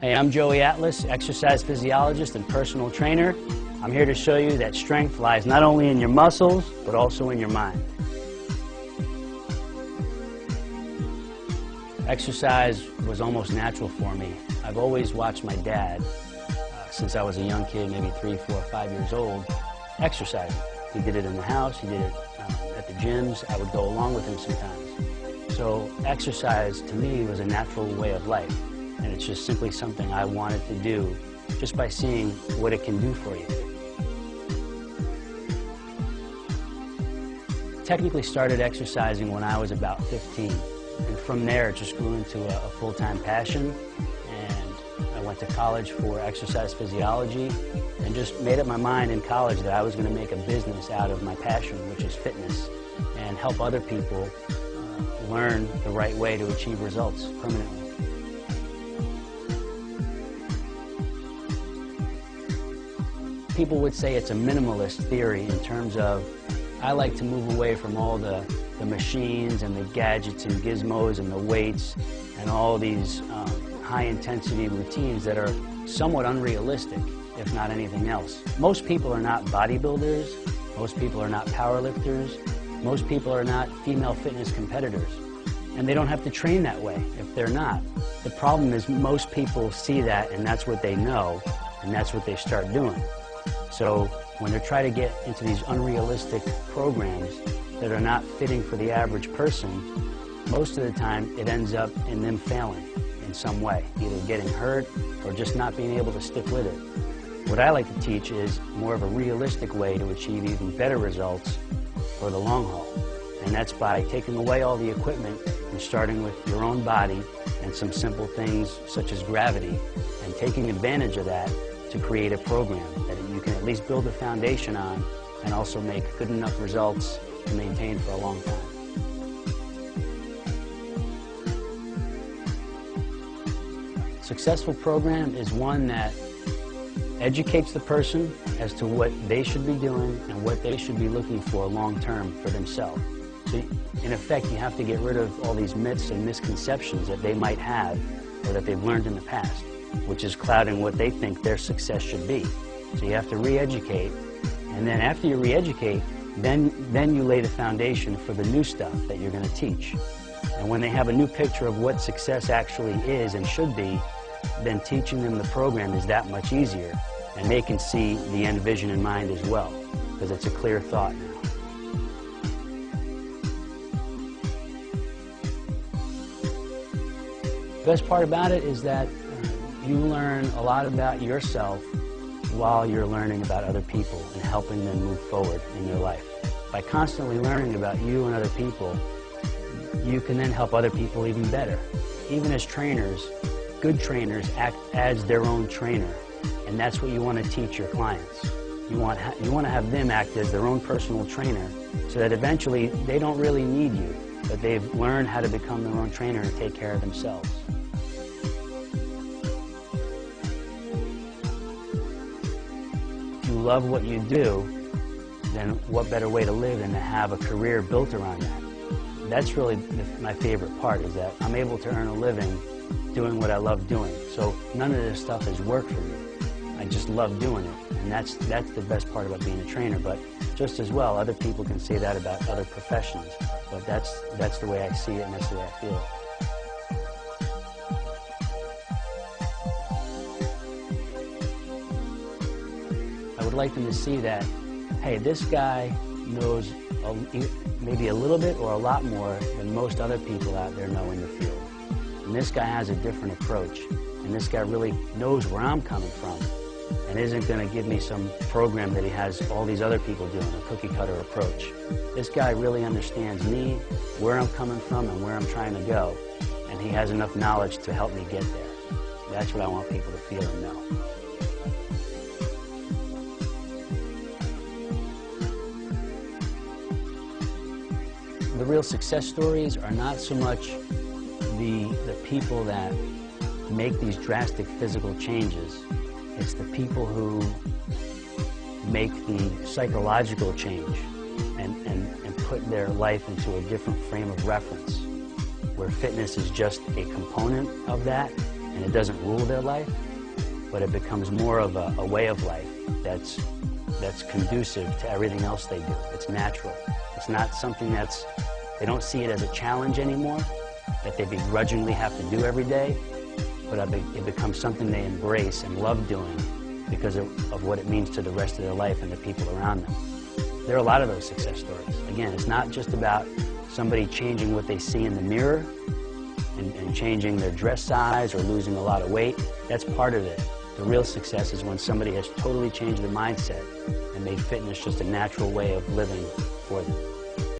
Hey, I'm Joey Atlas, exercise physiologist and personal trainer. I'm here to show you that strength lies not only in your muscles, but also in your mind. Exercise was almost natural for me. I've always watched my dad, since I was a young kid, maybe 3, 4, 5 years old, exercising. He did it in the house, he did it at the gyms. I would go along with him sometimes. So exercise to me was a natural way of life. And it's just simply something I wanted to do just by seeing what it can do for you. Technically started exercising when I was about 15. And from there it just grew into a full-time passion. And I went to college for exercise physiology and just made up my mind in college that I was going to make a business out of my passion, which is fitness, and help other people learn the right way to achieve results permanently. People would say it's a minimalist theory in terms of I like to move away from all the machines and the gadgets and gizmos and the weights and all these high-intensity routines that are somewhat unrealistic, if not anything else. Most people are not bodybuilders. Most people are not powerlifters. Most people are not female fitness competitors. And they don't have to train that way if they're not. The problem is most people see that and that's what they know and that's what they start doing. So when they try to get into these unrealistic programs that are not fitting for the average person, most of the time it ends up in them failing in some way, either getting hurt or just not being able to stick with it. What I like to teach is more of a realistic way to achieve even better results for the long haul. And that's by taking away all the equipment and starting with your own body and some simple things such as gravity and taking advantage of that to create a program that you can at least build a foundation on and also make good enough results to maintain for a long time. Successful program is one that educates the person as to what they should be doing and what they should be looking for long term for themselves. So in effect, you have to get rid of all these myths and misconceptions that they might have or that they've learned in the past, which is clouding what they think their success should be. So you have to re-educate, and then after you re-educate, then you lay the foundation for the new stuff that you're going to teach. And when they have a new picture of what success actually is and should be, then teaching them the program is that much easier, and they can see the end vision in mind as well, because it's a clear thought now. The best part about it is that you learn a lot about yourself while you're learning about other people and helping them move forward in their life. By constantly learning about you and other people, you can then help other people even better. Even as trainers, good trainers act as their own trainer, and that's what you want to teach your clients. You want to have them act as their own personal trainer so that eventually they don't really need you, but they've learned how to become their own trainer and take care of themselves. If you love what you do, then what better way to live than to have a career built around that? That's really my favorite part, is that I'm able to earn a living doing what I love doing. So none of this stuff is work for me. I just love doing it, and that's the best part about being a trainer. But just as well, other people can say that about other professions. But that's the way I see it, and that's the way I feel it. I would like them to see that, hey, this guy knows maybe a little bit or a lot more than most other people out there know in the field. And this guy has a different approach. And this guy really knows where I'm coming from and isn't going to give me some program that he has all these other people doing, a cookie-cutter approach. This guy really understands me, where I'm coming from, and where I'm trying to go. And he has enough knowledge to help me get there. That's what I want people to feel and know. The real success stories are not so much the people that make these drastic physical changes. It's the people who make the psychological change and put their life into a different frame of reference, where fitness is just a component of that, and it doesn't rule their life, but it becomes more of a way of life that's conducive to everything else they do. It's natural. It's not something they don't see it as a challenge anymore, that they begrudgingly have to do every day, but it becomes something they embrace and love doing because of what it means to the rest of their life and the people around them. There are a lot of those success stories. Again, it's not just about somebody changing what they see in the mirror and changing their dress size or losing a lot of weight. That's part of it. The real success is when somebody has totally changed their mindset and made fitness just a natural way of living for them.